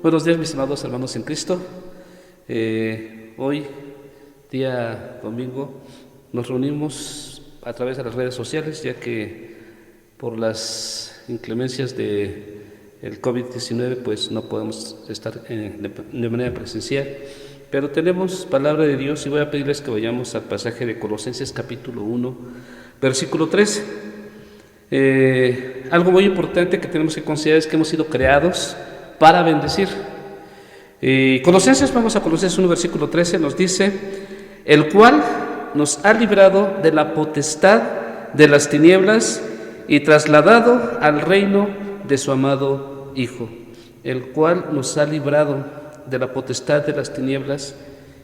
Buenos días, mis amados hermanos en Cristo. Hoy, día domingo, nos reunimos a través de las redes sociales, ya que por las inclemencias del COVID-19, pues no podemos estar de manera presencial. Pero tenemos palabra de Dios y voy a pedirles que vayamos al pasaje de Colosenses capítulo 1, versículo 13. Algo muy importante que tenemos que considerar es que hemos sido creados para bendecir. Vamos a Colosenses 1, versículo 13, nos dice: el cual nos ha librado de la potestad de las tinieblas y trasladado al reino de su amado Hijo. El cual nos ha librado de la potestad de las tinieblas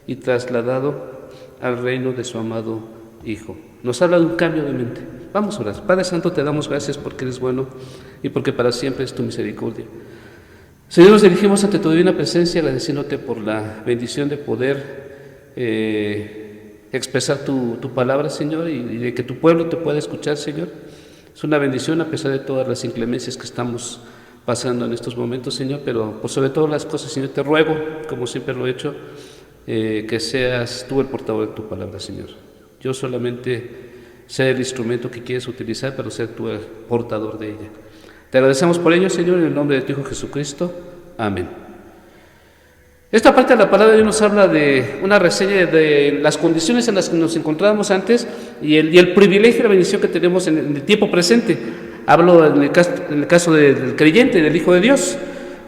y trasladado al reino de su amado Hijo. Nos habla de un cambio de mente. Vamos a orar. Padre Santo, te damos gracias porque eres bueno y porque para siempre es tu misericordia. Señor, nos dirigimos ante tu divina presencia agradeciéndote por la bendición de poder expresar tu palabra, Señor, y de que tu pueblo te pueda escuchar, Señor. Es una bendición a pesar de todas las inclemencias que estamos pasando en estos momentos, Señor, pero por sobre todas las cosas, Señor, te ruego, como siempre lo he hecho, que seas tú el portador de tu palabra, Señor. Yo solamente sé el instrumento que quieres utilizar, pero ser tú el portador de ella. Te agradecemos por ello, Señor, en el nombre de tu Hijo Jesucristo. Amén. Esta parte de la palabra de Dios nos habla de una reseña de las condiciones en las que nos encontrábamos antes y el privilegio y la bendición que tenemos en el tiempo presente. Hablo en el caso del creyente, del Hijo de Dios.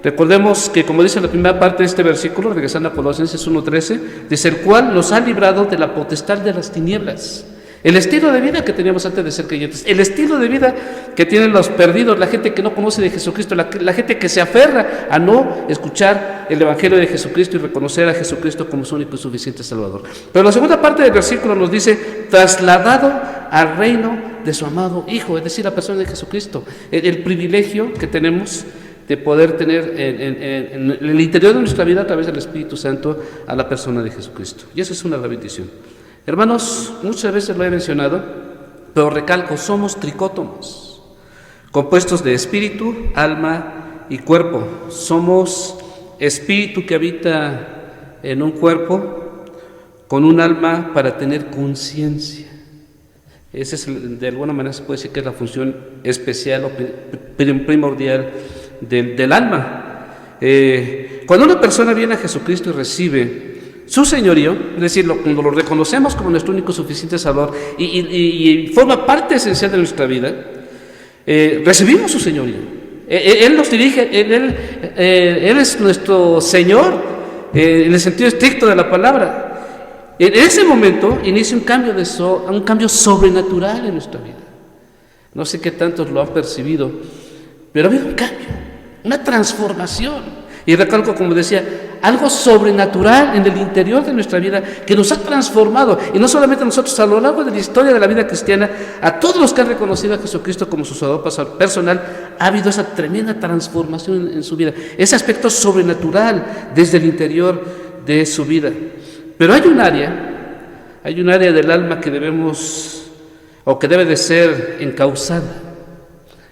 Recordemos que, como dice la primera parte de este versículo, regresando a Colosenses 1:13, dice: el cual nos ha librado de la potestad de las tinieblas. El estilo de vida que teníamos antes de ser creyentes, el estilo de vida que tienen los perdidos, la gente que no conoce de Jesucristo, la gente que se aferra a no escuchar el Evangelio de Jesucristo y reconocer a Jesucristo como su único y suficiente Salvador. Pero la segunda parte del versículo nos dice: trasladado al reino de su amado Hijo, es decir, la persona de Jesucristo, el privilegio que tenemos de poder tener en el interior de nuestra vida a través del Espíritu Santo a la persona de Jesucristo. Y eso es una gran bendición. Hermanos, muchas veces lo he mencionado, pero recalco: somos tricótomos, compuestos de espíritu, alma y cuerpo. Somos espíritu que habita en un cuerpo con un alma para tener conciencia. Esa es, de alguna manera se puede decir que es la función especial o primordial del alma. Cuando una persona viene a Jesucristo y recibe su señorío, es decir, cuando lo reconocemos como nuestro único suficiente Salvador y forma parte esencial de nuestra vida, recibimos su señorío. Él nos dirige, Él es nuestro Señor en el sentido estricto de la palabra. En ese momento inicia un cambio sobrenatural en nuestra vida. No sé qué tantos lo han percibido, pero ha habido un cambio, una transformación. Y recalco, como decía, algo sobrenatural en el interior de nuestra vida que nos ha transformado, y no solamente a nosotros, a lo largo de la historia de la vida cristiana, a todos los que han reconocido a Jesucristo como su Salvador personal, ha habido esa tremenda transformación en su vida, ese aspecto sobrenatural desde el interior de su vida. Pero hay un área del alma que debemos, o que debe de ser encauzada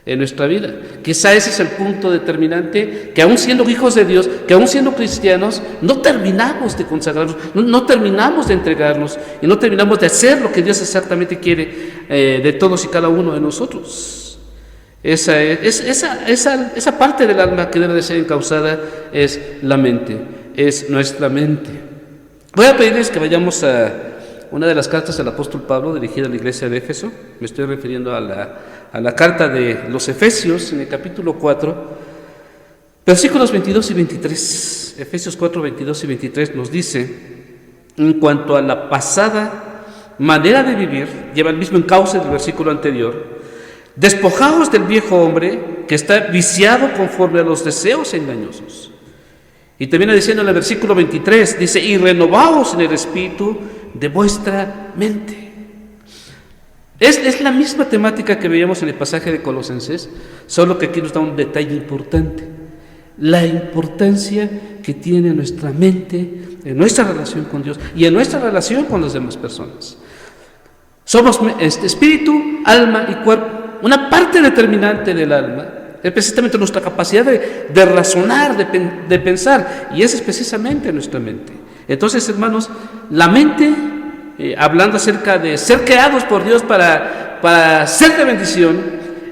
en nuestra vida. Quizá ese es el punto determinante, que aún siendo hijos de Dios, que aún siendo cristianos, no terminamos de consagrarnos, no terminamos de entregarnos y no terminamos de hacer lo que Dios exactamente quiere de todos y cada uno de nosotros. Esa parte del alma que debe de ser encauzada es la mente, es nuestra mente. Voy a pedirles que vayamos a una de las cartas del apóstol Pablo dirigida a la iglesia de Éfeso. Me estoy refiriendo a la carta de los Efesios, en el capítulo 4, versículos 22 y 23. Efesios 4, 22 y 23 nos dice: en cuanto a la pasada manera de vivir, lleva el mismo encauce del versículo anterior: despojaos del viejo hombre que está viciado conforme a los deseos engañosos. Y termina diciendo en el versículo 23, dice: y renovaos en el espíritu de vuestra mente. Es la misma temática que veíamos en el pasaje de Colosenses, solo que aquí nos da un detalle importante: la importancia que tiene nuestra mente en nuestra relación con Dios y en nuestra relación con las demás personas. Somos espíritu, alma y cuerpo. Una parte determinante del alma es precisamente nuestra capacidad de razonar, de pensar, y esa es precisamente nuestra mente. Entonces, hermanos, la mente, hablando acerca de ser creados por Dios para ser de bendición,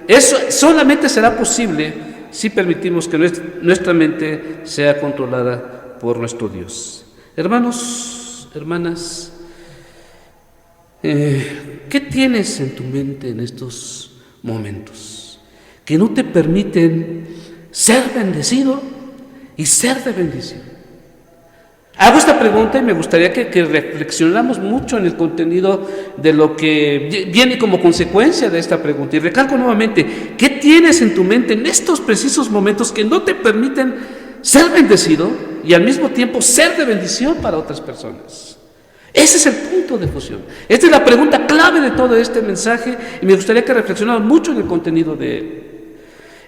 eso solamente será posible si permitimos que nuestra mente sea controlada por nuestro Dios. Hermanos, hermanas, ¿qué tienes en tu mente en estos momentos que no te permiten ser bendecido y ser de bendición? Hago esta pregunta y me gustaría que reflexionáramos mucho en el contenido de lo que viene como consecuencia de esta pregunta. Y recalco nuevamente, ¿qué tienes en tu mente en estos precisos momentos que no te permiten ser bendecido y al mismo tiempo ser de bendición para otras personas? Ese es el punto de fusión. Esta es la pregunta clave de todo este mensaje y me gustaría que reflexionáramos mucho en el contenido de él.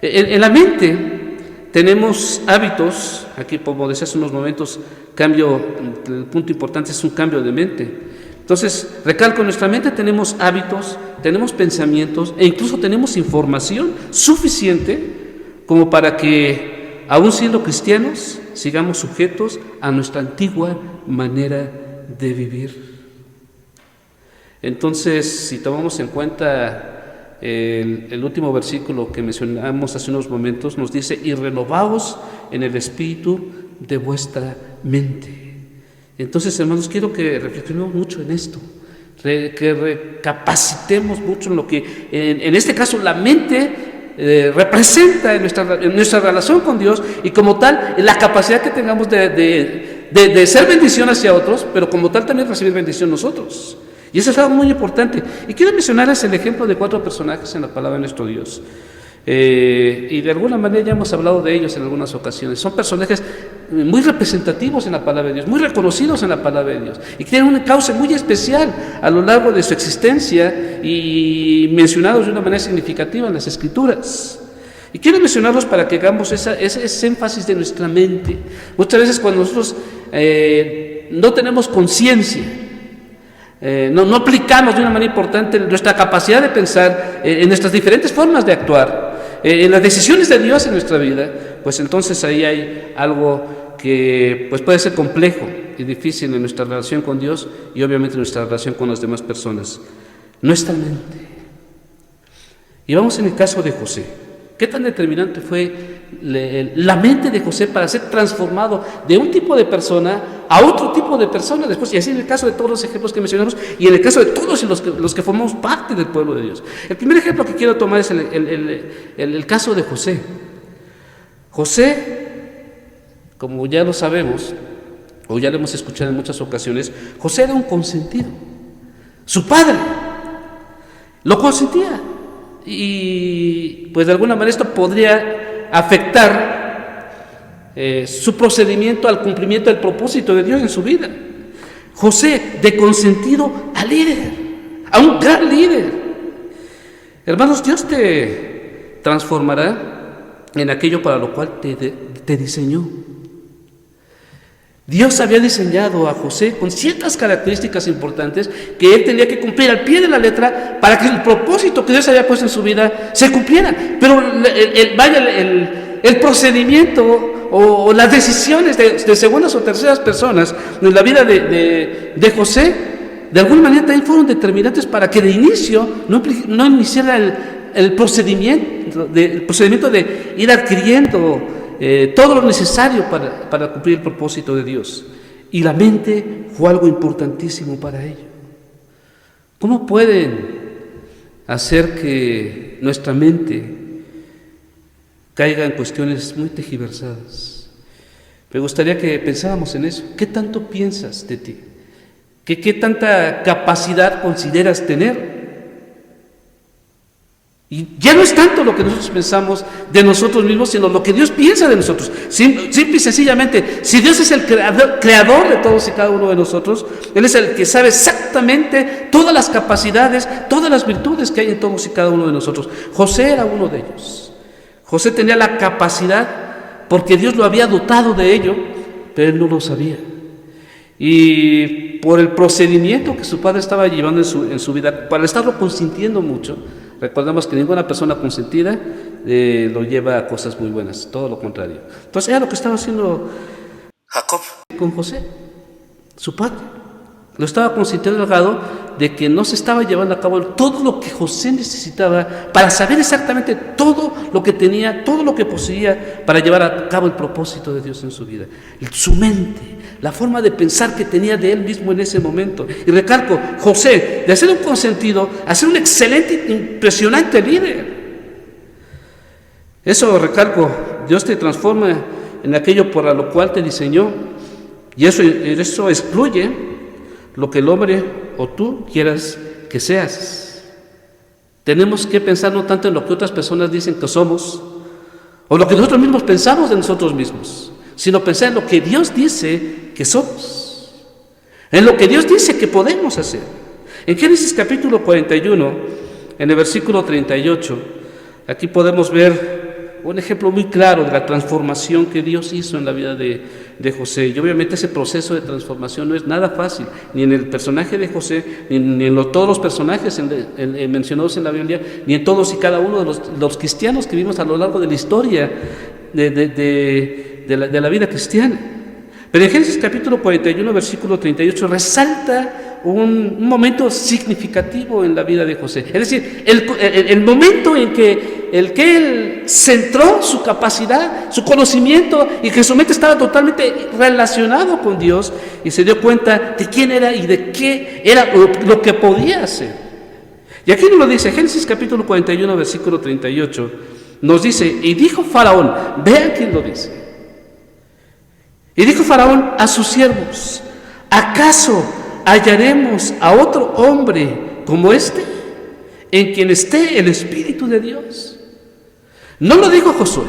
En la mente tenemos hábitos, aquí como decía hace unos momentos, el punto importante es un cambio de mente. Entonces, recalco, en nuestra mente tenemos hábitos, tenemos pensamientos e incluso tenemos información suficiente como para que, aún siendo cristianos, sigamos sujetos a nuestra antigua manera de vivir. Entonces, si tomamos en cuenta el último versículo que mencionamos hace unos momentos, nos dice: y renovaos en el espíritu de vuestra mente. Entonces, hermanos, quiero que reflexionemos mucho en esto, que recapacitemos mucho en lo que en este caso la mente representa en nuestra relación con Dios, y como tal la capacidad que tengamos de ser bendición hacia otros, pero como tal también recibir bendición nosotros. Y eso es algo muy importante. Y quiero mencionarles el ejemplo de 4 personajes en la palabra de nuestro Dios. Y de alguna manera ya hemos hablado de ellos en algunas ocasiones. Son personajes muy representativos en la palabra de Dios, muy reconocidos en la palabra de Dios, y que tienen un cauce muy especial a lo largo de su existencia y mencionados de una manera significativa en las Escrituras. Y quiero mencionarlos para que hagamos ese énfasis de nuestra mente. Muchas veces cuando nosotros no tenemos conciencia, no aplicamos de una manera importante nuestra capacidad de pensar en nuestras diferentes formas de actuar, en las decisiones de Dios en nuestra vida, pues entonces ahí hay algo que pues puede ser complejo y difícil en nuestra relación con Dios y obviamente en nuestra relación con las demás personas. Nuestra mente. Y vamos en el caso de José. ¿Qué tan determinante fue la mente de José para ser transformado de un tipo de persona a otro tipo de persona después? Y así en el caso de todos los ejemplos que mencionamos y en el caso de todos los que formamos parte del pueblo de Dios. El primer ejemplo que quiero tomar es el caso de José. José, como ya lo sabemos, o ya lo hemos escuchado en muchas ocasiones, José era un consentido. Su padre lo consentía. Y pues de alguna manera esto podría afectar su procedimiento al cumplimiento del propósito de Dios en su vida. José, de consentido a líder, a un gran líder. Hermanos, Dios te transformará en aquello para lo cual te diseñó. Dios había diseñado a José con ciertas características importantes que él tenía que cumplir al pie de la letra para que el propósito que Dios había puesto en su vida se cumpliera. Pero el procedimiento o las decisiones de segundas o terceras personas en la vida de José, de alguna manera también fueron determinantes para que de inicio no iniciara el procedimiento de ir adquiriendo todo lo necesario para cumplir el propósito de Dios. Y la mente fue algo importantísimo para ello. ¿Cómo pueden hacer que nuestra mente caiga en cuestiones muy tergiversadas? Me gustaría que pensáramos en eso. ¿Qué tanto piensas de ti? ¿Qué tanta capacidad consideras tener? Y ya no es tanto lo que nosotros pensamos de nosotros mismos, sino lo que Dios piensa de nosotros. Simple y sencillamente, si Dios es el creador de todos y cada uno de nosotros, Él es el que sabe exactamente todas las capacidades, todas las virtudes que hay en todos y cada uno de nosotros. José era uno de ellos. José tenía la capacidad porque Dios lo había dotado de ello, pero él no lo sabía. Y por el procedimiento que su padre estaba llevando en su vida, para estarlo consintiendo mucho. Recordemos que ninguna persona consentida lo lleva a cosas muy buenas, todo lo contrario. Entonces era lo que estaba haciendo Jacob con José, su padre. Lo estaba consintiendo al grado de que no se estaba llevando a cabo todo lo que José necesitaba para saber exactamente todo lo que tenía, todo lo que poseía para llevar a cabo el propósito de Dios en su vida. Su mente, la forma de pensar que tenía de él mismo en ese momento. Y recalco, José, de ser un consentido a ser un excelente, impresionante líder. Eso, recalco, Dios te transforma en aquello por lo cual te diseñó, y eso excluye lo que el hombre o tú quieras que seas. Tenemos que pensar no tanto en lo que otras personas dicen que somos, o lo que nosotros mismos pensamos de nosotros mismos, sino pensar en lo que Dios dice que somos, en lo que Dios dice que podemos hacer. En Génesis capítulo 41, en el versículo 38, aquí podemos ver un ejemplo muy claro de la transformación que Dios hizo en la vida de José. Y obviamente ese proceso de transformación no es nada fácil, ni en el personaje de José, ni en todos los personajes mencionados en la Biblia, ni en todos y cada uno de los cristianos que vimos a lo largo de la historia de la vida cristiana. Pero en Génesis capítulo 41, versículo 38, resalta un momento significativo en la vida de José. Es decir, el momento en que él centró su capacidad, su conocimiento, y que su mente estaba totalmente relacionado con Dios, y se dio cuenta de quién era y de qué era lo que podía hacer. Y aquí nos lo dice, Génesis capítulo 41, versículo 38, nos dice, y dijo Faraón, vean quién lo dice, y dijo Faraón a sus siervos, ¿acaso hallaremos a otro hombre como este, en quien esté el Espíritu de Dios? No lo dijo Josué,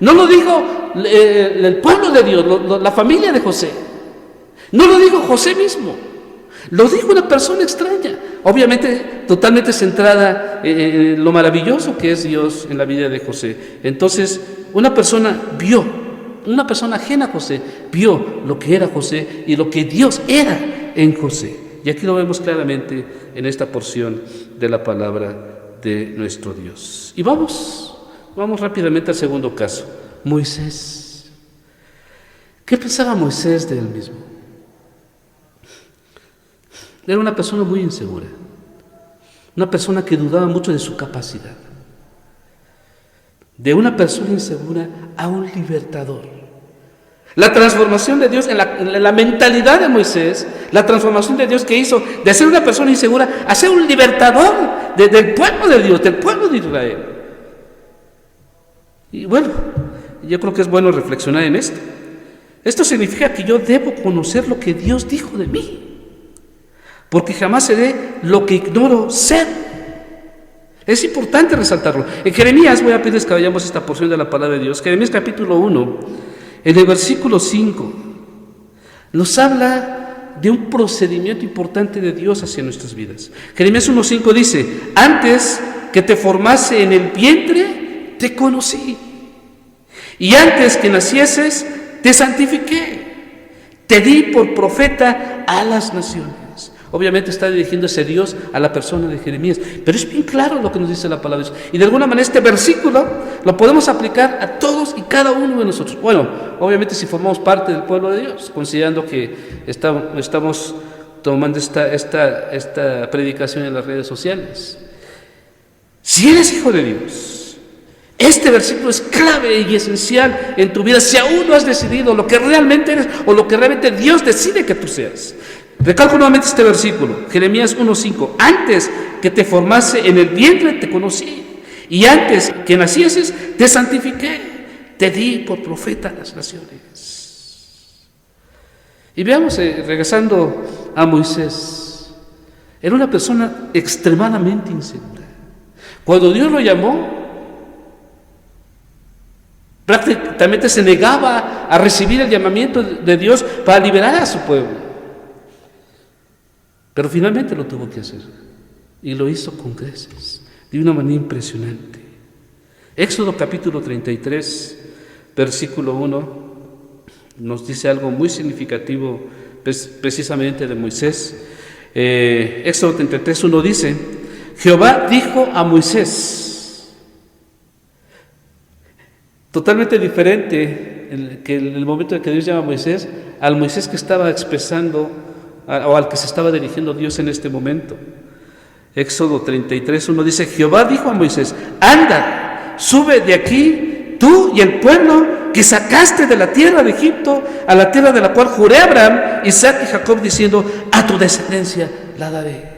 no lo dijo el pueblo de Dios, la familia de José, no lo dijo José mismo, lo dijo una persona extraña, obviamente totalmente centrada en lo maravilloso que es Dios en la vida de José. Entonces, una persona ajena a José, vio lo que era José y lo que Dios era en José. Y aquí lo vemos claramente en esta porción de la palabra de nuestro Dios. Y vamos rápidamente al segundo caso, Moisés. ¿Qué pensaba Moisés de él mismo? Era una persona muy insegura, una persona que dudaba mucho de su capacidad. De una persona insegura a un libertador. La transformación de Dios en la mentalidad de Moisés, la transformación de Dios que hizo de ser una persona insegura a ser un libertador del pueblo de Dios, del pueblo de Israel. Y bueno, yo creo que es bueno reflexionar en esto. Esto significa que yo debo conocer lo que Dios dijo de mí, porque jamás seré lo que ignoro ser. Es importante resaltarlo. En Jeremías, voy a pedirles que vayamos a esta porción de la palabra de Dios. Jeremías capítulo 1, en el versículo 5, nos habla de un procedimiento importante de Dios hacia nuestras vidas. Jeremías 1:5 dice, antes que te formase en el vientre, te conocí. Y antes que nacieses, te santifiqué. Te di por profeta a las naciones. Obviamente está dirigiéndose Dios a la persona de Jeremías, pero es bien claro lo que nos dice la palabra de Dios. Y de alguna manera este versículo lo podemos aplicar a todos y cada uno de nosotros. Bueno, obviamente si formamos parte del pueblo de Dios, considerando que estamos tomando esta predicación en las redes sociales. Si eres hijo de Dios, este versículo es clave y esencial en tu vida, si aún no has decidido lo que realmente eres o lo que realmente Dios decide que tú seas. Recalco nuevamente este versículo, Jeremías 1:5, antes que te formase en el vientre te conocí, y antes que nacieses te santifiqué, te di por profeta a las naciones. Y veamos, regresando a Moisés, era una persona extremadamente insegura. Cuando Dios lo llamó, prácticamente se negaba a recibir el llamamiento de Dios para liberar a su pueblo. Pero finalmente lo tuvo que hacer, y lo hizo con creces, de una manera impresionante. Éxodo capítulo 33, versículo 1, nos dice algo muy significativo precisamente de Moisés. Éxodo 33, 1 dice, Jehová dijo a Moisés, Totalmente diferente que en el momento en que Dios llama a Moisés, al Moisés que estaba expresando o al que se estaba dirigiendo Dios en este momento. Éxodo 33:1 dice: Jehová dijo a Moisés: anda, sube de aquí tú y el pueblo que sacaste de la tierra de Egipto, a la tierra de la cual juré a Abraham, Isaac y Jacob, diciendo: a tu descendencia la daré.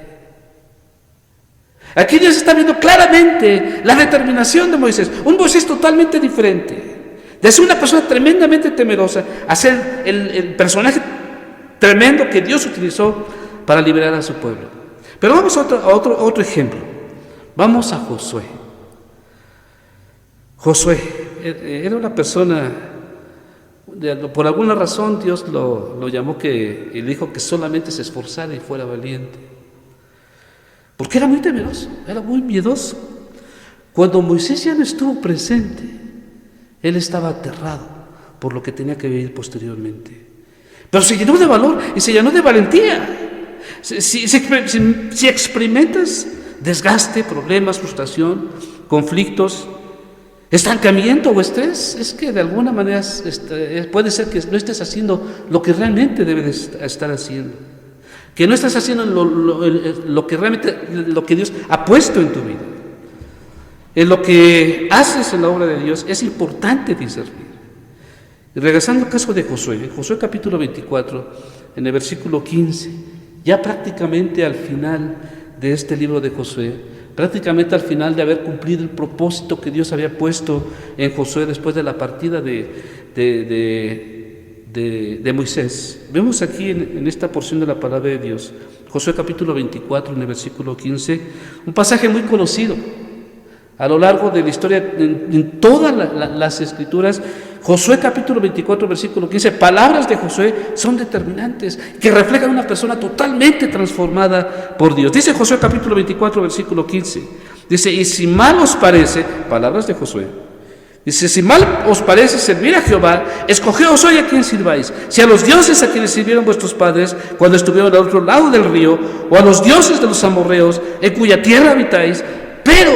Aquí Dios está viendo claramente la determinación de Moisés, un Moisés totalmente diferente, de ser una persona tremendamente temerosa a ser el personaje tremendo que Dios utilizó para liberar a su pueblo. Pero vamos a otro ejemplo. Vamos a Josué. Josué era una persona, por alguna razón Dios lo llamó y le dijo que solamente se esforzara y fuera valiente, porque era muy temeroso, era muy miedoso. Cuando Moisés ya no estuvo presente, él estaba aterrado por lo que tenía que vivir posteriormente. Pero se llenó de valor y se llenó de valentía. Si experimentas desgaste, problemas, frustración, conflictos, estancamiento o estrés, es que de alguna manera puede ser que no estés haciendo lo que realmente debes estar haciendo, que no estás haciendo lo que Dios ha puesto en tu vida. En lo que haces en la obra de Dios es importante discernir. Y regresando al caso de Josué, Josué capítulo 24, en el versículo 15, ya prácticamente al final de este libro de Josué, prácticamente al final de haber cumplido el propósito que Dios había puesto en Josué después de la partida de Moisés. Vemos aquí en esta porción de la palabra de Dios, Josué capítulo 24, en el versículo 15, un pasaje muy conocido a lo largo de la historia, en todas las escrituras. Josué capítulo 24, versículo 15, palabras de Josué son determinantes, que reflejan una persona totalmente transformada por Dios. Dice Josué capítulo 24, versículo 15, dice: y si mal os parece, palabras de Josué, dice: si mal os parece servir a Jehová, escogeos hoy a quien sirváis, si a los dioses a quienes sirvieron vuestros padres cuando estuvieron al otro lado del río, o a los dioses de los amorreos en cuya tierra habitáis, pero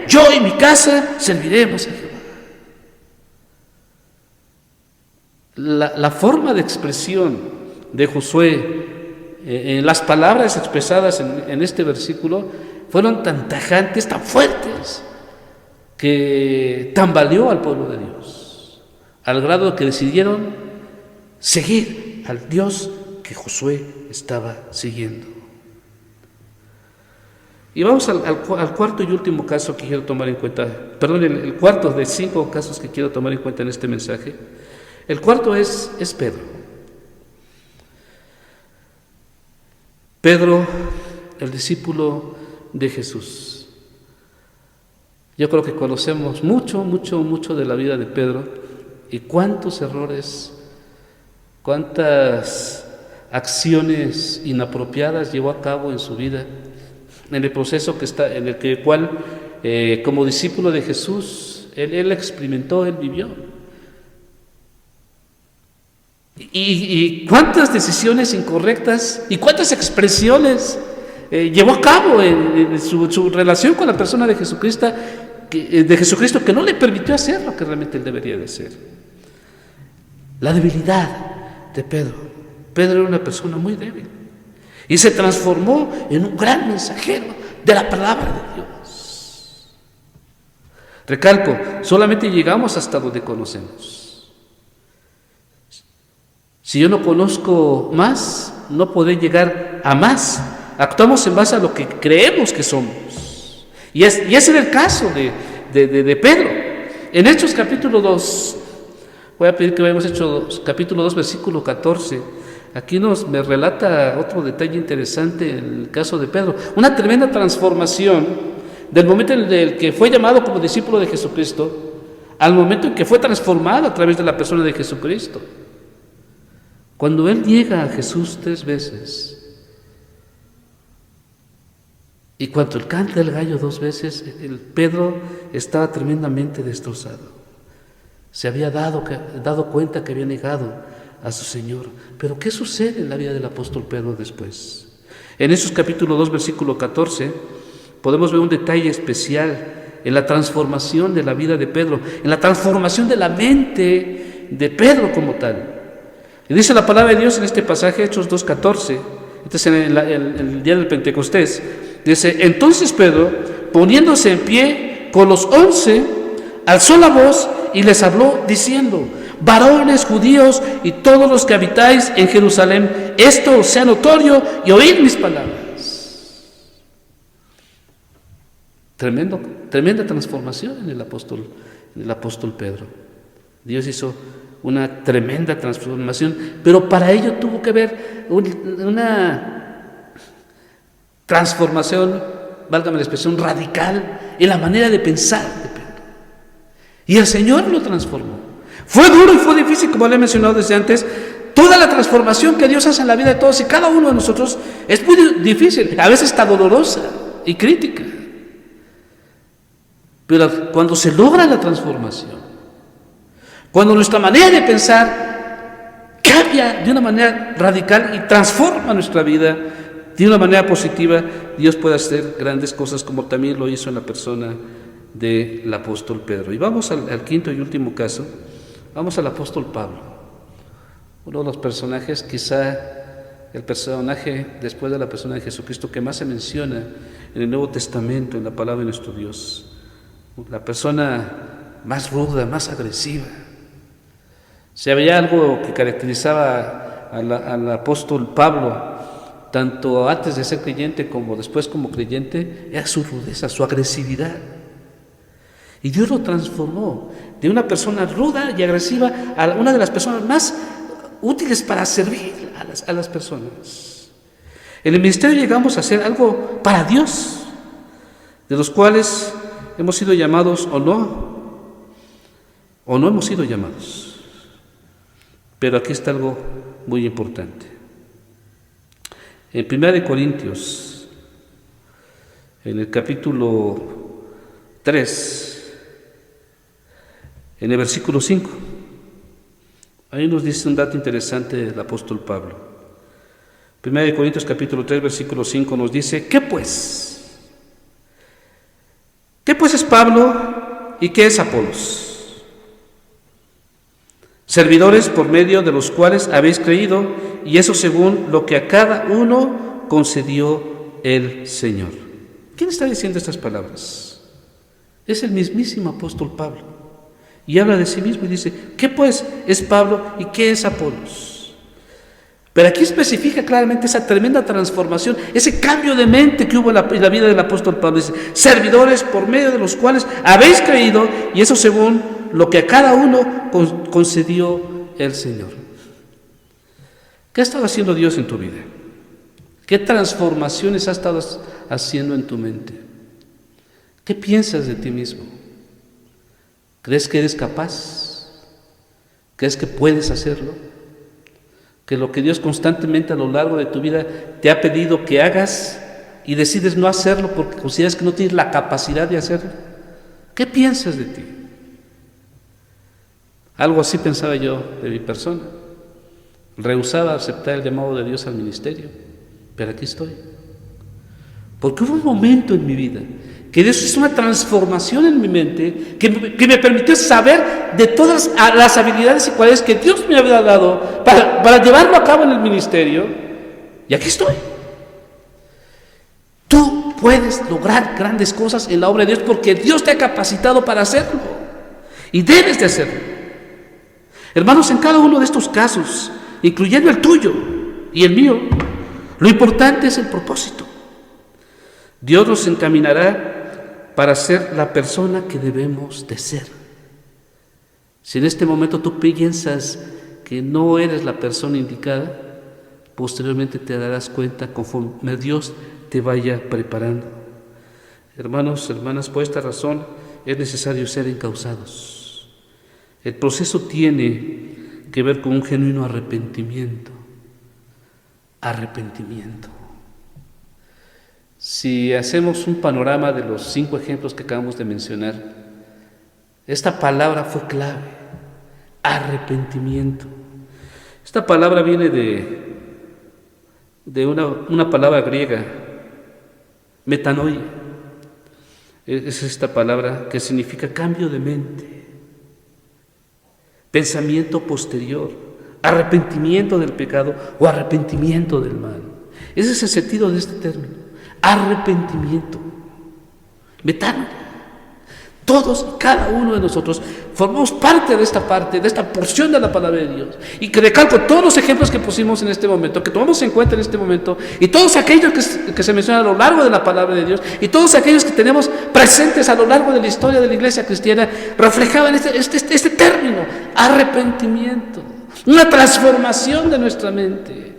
yo y mi casa serviremos a Jehová. La forma de expresión de Josué en las palabras expresadas en este versículo fueron tan tajantes, tan fuertes, que tambaleó al pueblo de Dios, al grado que decidieron seguir al Dios que Josué estaba siguiendo. Y vamos al cuarto y último caso que quiero tomar en cuenta, el cuarto de 5 casos que quiero tomar en cuenta en este mensaje. El cuarto es Pedro. Pedro, el discípulo de Jesús. Yo creo que conocemos mucho de la vida de Pedro y cuántos errores, cuántas acciones inapropiadas llevó a cabo en su vida, en el proceso como discípulo de Jesús, él experimentó, él vivió. Y cuántas decisiones incorrectas y cuántas expresiones llevó a cabo en su relación con la persona de Jesucristo, que no le permitió hacer lo que realmente él debería de hacer. La debilidad de Pedro. Pedro era una persona muy débil y se transformó en un gran mensajero de la palabra de Dios. Recalco, solamente llegamos hasta donde conocemos. Si yo no conozco más, no podré llegar a más. Actuamos en base a lo que creemos que somos. Y ese era el caso de Pedro. En Hechos capítulo 2, voy a pedir que vayamos a Hechos capítulo 2, versículo 14. Aquí me relata otro detalle interesante en el caso de Pedro. Una tremenda transformación del momento en el que fue llamado como discípulo de Jesucristo al momento en que fue transformado a través de la persona de Jesucristo. Cuando él niega a Jesús 3 veces y cuando él canta el gallo 2 veces, Pedro estaba tremendamente destrozado. Se había dado cuenta que había negado a su Señor. Pero ¿qué sucede en la vida del apóstol Pedro después? En Hechos capítulo 2, versículo 14, podemos ver un detalle especial en la transformación de la vida de Pedro, en la transformación de la mente de Pedro como tal. Y dice la palabra de Dios en este pasaje, Hechos 2:14, este es en el día del Pentecostés, dice: entonces Pedro, poniéndose en pie con los 11, alzó la voz y les habló diciendo: varones judíos y todos los que habitáis en Jerusalén, esto os sea notorio y oíd mis palabras. Tremenda transformación en el apóstol Pedro. Dios hizo una tremenda transformación, pero para ello tuvo que haber una transformación, válgame la expresión, radical en la manera de pensar de Pedro. Y el Señor lo transformó. Fue duro y fue difícil, como le he mencionado desde antes. Toda la transformación que Dios hace en la vida de todos y cada uno de nosotros es muy difícil, a veces está dolorosa y crítica. Pero cuando se logra la transformación, cuando nuestra manera de pensar cambia de una manera radical y transforma nuestra vida de una manera positiva, Dios puede hacer grandes cosas, como también lo hizo en la persona del apóstol Pedro. Y vamos al quinto y último caso. Vamos al apóstol Pablo, uno de los personajes, quizá el personaje después de la persona de Jesucristo que más se menciona en el Nuevo Testamento, en la palabra de nuestro Dios. La persona más ruda, más agresiva. Si había algo que caracterizaba al apóstol Pablo, tanto antes de ser creyente como después como creyente, era su rudeza, su agresividad. Y Dios lo transformó de una persona ruda y agresiva a una de las personas más útiles para servir a las personas. En el ministerio llegamos a hacer algo para Dios, de los cuales hemos sido llamados o no hemos sido llamados. Pero aquí está algo muy importante. En 1 Corintios, en el capítulo 3, en el versículo 5, ahí nos dice un dato interesante del apóstol Pablo. 1 Corintios capítulo 3, versículo 5 nos dice: ¿qué pues? ¿Qué pues es Pablo y qué es Apolos? Servidores por medio de los cuales habéis creído, y eso según lo que a cada uno concedió el Señor. ¿Quién está diciendo estas palabras? Es el mismísimo apóstol Pablo. Y habla de sí mismo y dice: ¿qué pues es Pablo y qué es Apolos? Pero aquí especifica claramente esa tremenda transformación, ese cambio de mente que hubo en la vida del apóstol Pablo. Dice: servidores por medio de los cuales habéis creído, y eso según lo que a cada uno concedió el Señor. ¿Qué ha estado haciendo Dios en tu vida? ¿Qué transformaciones ha estado haciendo en tu mente? ¿Qué piensas de ti mismo? ¿Crees que eres capaz? ¿Crees que puedes hacerlo? ¿Que lo que Dios constantemente a lo largo de tu vida te ha pedido que hagas y decides no hacerlo porque consideras que no tienes la capacidad de hacerlo? ¿Qué piensas de ti? Algo así pensaba yo de mi persona. Rehusaba aceptar el llamado de Dios al ministerio, pero aquí estoy. Porque hubo un momento en mi vida que Dios hizo una transformación en mi mente que me permitió saber de todas las habilidades y cualidades que Dios me había dado para llevarlo a cabo en el ministerio. Y aquí estoy. Tú puedes lograr grandes cosas en la obra de Dios porque Dios te ha capacitado para hacerlo. Y debes de hacerlo. Hermanos, en cada uno de estos casos, incluyendo el tuyo y el mío, lo importante es el propósito. Dios nos encaminará para ser la persona que debemos de ser. Si en este momento tú piensas que no eres la persona indicada, posteriormente te darás cuenta conforme Dios te vaya preparando. Hermanos, hermanas, por esta razón es necesario ser encausados. El proceso tiene que ver con un genuino arrepentimiento. Arrepentimiento. Si hacemos un panorama de los 5 ejemplos que acabamos de mencionar, esta palabra fue clave: arrepentimiento. Esta palabra viene de una palabra griega, metanoia. Es esta palabra que significa cambio de mente, pensamiento posterior, arrepentimiento del pecado o arrepentimiento del mal. Ese es el sentido de este término, arrepentimiento. Metánoia. Todos y cada uno de nosotros formamos parte, de esta porción de la palabra de Dios. Y que recalco todos los ejemplos que pusimos en este momento, que tomamos en cuenta en este momento, y todos aquellos que se mencionan a lo largo de la palabra de Dios, y todos aquellos que tenemos presentes a lo largo de la historia de la iglesia cristiana, reflejaban este término, arrepentimiento, una transformación de nuestra mente.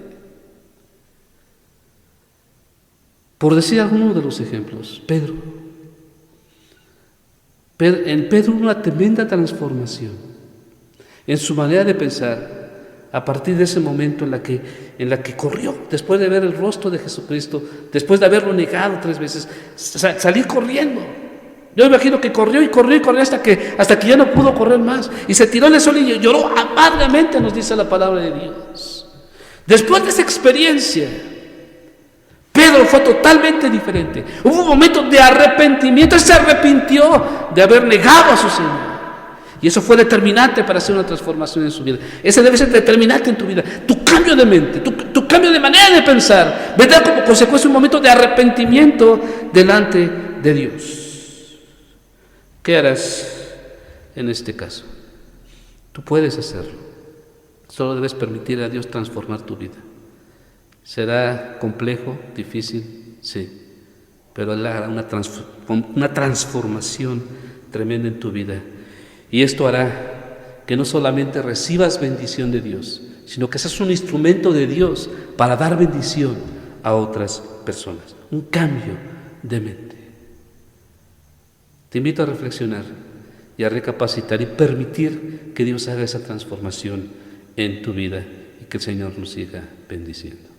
Por decir algunos de los ejemplos, en Pedro una tremenda transformación en su manera de pensar a partir de ese momento en la que corrió, después de ver el rostro de Jesucristo, después de haberlo negado 3 veces, salir corriendo. Yo me imagino que corrió hasta que ya no pudo correr más, y se tiró en el suelo y lloró amargamente, nos dice la palabra de Dios. Después de esa experiencia, Pedro fue totalmente diferente. Hubo un momento de arrepentimiento. Él se arrepintió de haber negado a su Señor. Y eso fue determinante para hacer una transformación en su vida. Ese debe ser determinante en tu vida. Tu cambio de mente, tu cambio de manera de pensar, vendrá como consecuencia un momento de arrepentimiento delante de Dios. ¿Qué harás en este caso? Tú puedes hacerlo. Solo debes permitir a Dios transformar tu vida. ¿Será complejo, difícil? Sí, pero Él hará una transformación tremenda en tu vida. Y esto hará que no solamente recibas bendición de Dios, sino que seas un instrumento de Dios para dar bendición a otras personas. Un cambio de mente. Te invito a reflexionar y a recapacitar y permitir que Dios haga esa transformación en tu vida y que el Señor nos siga bendiciendo.